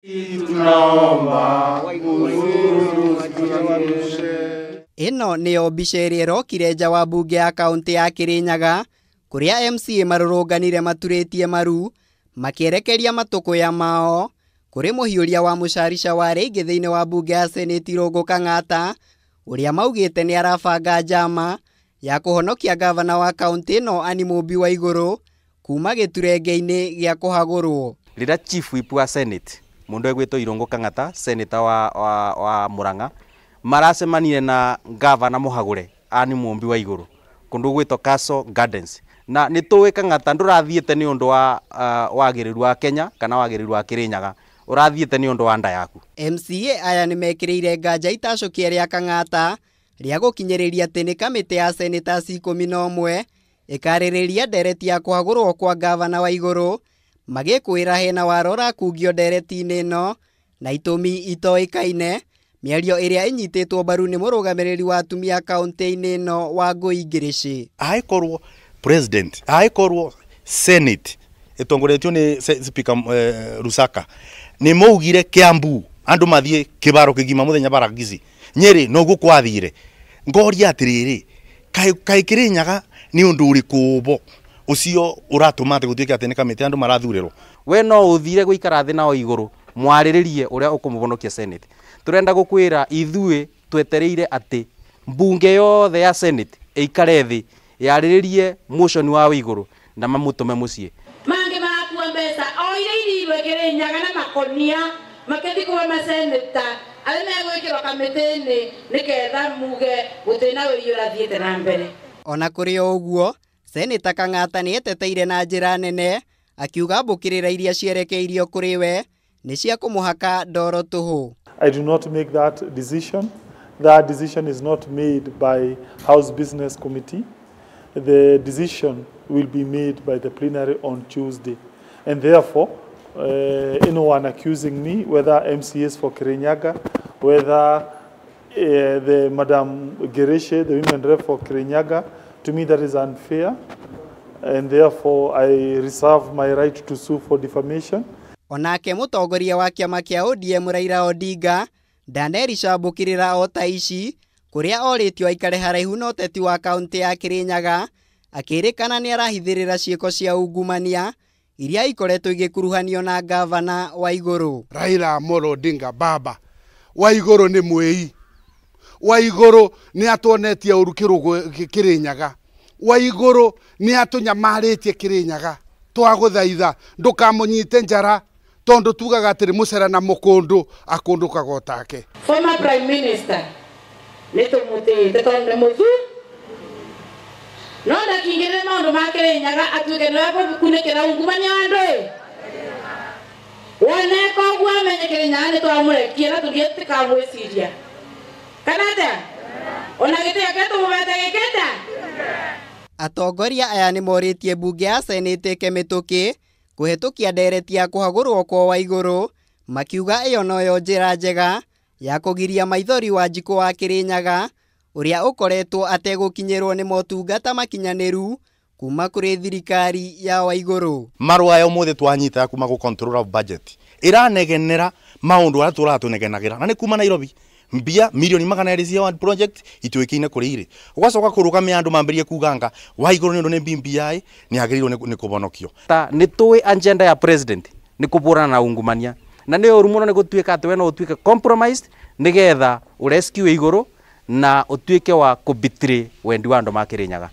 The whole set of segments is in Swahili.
Ino niyo mbica ĩrĩa ĩrokire nja wa mbunge ya kaunti ya Kirinyaga, kuria MCA marurunganire maturitie maru makierekeria matukuya mao kuri muhiuria wa mucarica wa rĩngĩ thĩinĩ wa mbunge ya Senate Irungu Kang'ata, uria maugite niarabanga njama ya kuhonokia ngabana wa kaunti ino Anne Mumbi Waiguru kuma giturenge-ini gia kuhagurwo. Rĩrĩa chief whip wa Senate mundu egwitwo Irungu Kang'ata, senator wa Murang'a, maracemanire na ngavana muhagure Anne Mumbi Waiguru kundu gwitwo Castle Gardens, na nituwe Kang'ata ndurathiete ni undu wa wagiriru wa Kenya kana wagiriru wa Kirinyaga, urathiete ni undu wa nda yaku. MCA aya nimekireire nganja itacokia ria Kang'ata ria gukinyiriria ati ni kamiti ya senators 11 ikaririria ndereti ya kuhagurwo kwa ngavana Waiguru, magikwira hena warora kugio ndereti-ini ino na itumi itoikaine, miario iria inyititwo mbaru ni murugamiriri wa atumia kaunti-ini ino Wangui Ngirici. Aikorwo president, aikorwo senate etongoretio ni speaker Rusaka, ni maugire Kiambu andu mathie kibaro kigima muthenya baragici Nyeri no gukwathire ngoria atiriri kai Kirinyaga ni undu uriku bo ucio uratumate gutwika ati ni kamite andu marathurerwo. We no uthire guikara thi nao iguru mwariririe uria ukumubonokia Senate. Turenda gukwira ithuĩ twetereire ati mbunge yothe ya Senate ikare thi yariririe motion wa Waiguru na mamutume mucie. Mange marakuwa mbeca o iria irirwe Kirinyaga na makonia makethi kuwa maseneta ale megwikirwo kamiti-ini niketha muge gutina wĩra ũrathiĩte na mbere. Ona kuri oguo Seneta Kang'ata ni eteteire na njira nene akiuga mbukirira iria cierekeirio kuri we ni cia kumuhaka ndoro tuhu. I do not make that decision. That decision is not made by House Business Committee. The decision will be made by the plenary on Tuesday. And therefore, anyone accusing me, whether MCAs for Kirinyaga, whether the Madam Ngirici, the women rep for Kirinyaga, to me that is unfair. And therefore, I reserve my right to sue for defamation. Onake mutongoria wa kiama kia ODM Raila Odinga ndanerica mbukirira o ta ici kuria oritio aikare haraihu na uteti wa kaunti ya Kirinyaga, akirikana ni arahithirira ciiko cia ungumania iria ikoretwo igikuruhanio na ngavana Waiguru. Raila Amolo Odinga baba Waiguru ni mwei, Waiguru ni atuonetie urukiru Kirinyaga, Waiguru ni atunyamaritie Kirinyaga. Twaguthaitha ndukamunyite njara tondu tugaga atiri mucera na mukundu akundukaga otake. Former Prime Minister nitumutite tondu muthu no ndakingire maundu ma Kirinyaga atuike no kunikira ungumania wa andu wone koguo amenye Kirinyaga ni twamurekia na tungiete kamwiciria kanata ona gite aketo mubete gikenda. Atongoria aya ni moritie mbunge ya Senate kemituki kuhitukia ndereti ya kuhagurwo kwa Waiguru, makiuga iyo noyo njira njega ya kugiria maithori wa Wanjiku wa Kirinyaga uria ukoretwo ategukinyirwo ni motungata makinyaniru kuma kuri thirikari ya Waiguru. Marua ya umuthi twanyita kuma ku control of budget iranegenera maundu aria turatunegenagira na ni kuma Nairobi mbia milioni magana eri cia project itwikine kuri ire ugacoka kurugamia andu mambirie kuganga Waiguru ni undu ni BBI ni agirirwo ni kubonokio. Ta ni tuwe agenda ya president ni kuburana na ungumania na ni oru muno ni gutwika ati we no utwike compromised nigetha urescue Iguru na utwike wa kubitray wendi wa andu ma Kirinyaga.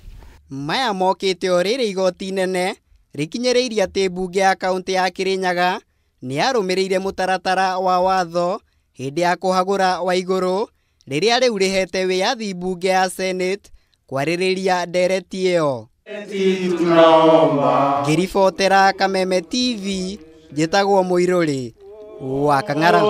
Maya mokite orire igoti nene rikinyiriire ati mbunge ya kaunti ya Kirinyaga ni arumirire mutaratara wa watho hindi ya kuhagura Waiguru riria riu rihete wiathi mbunge ya Senate kwaririria ndereti iyo. Ngiribotera Kameme TV, njitagwo Muiruri wa Kang'ara.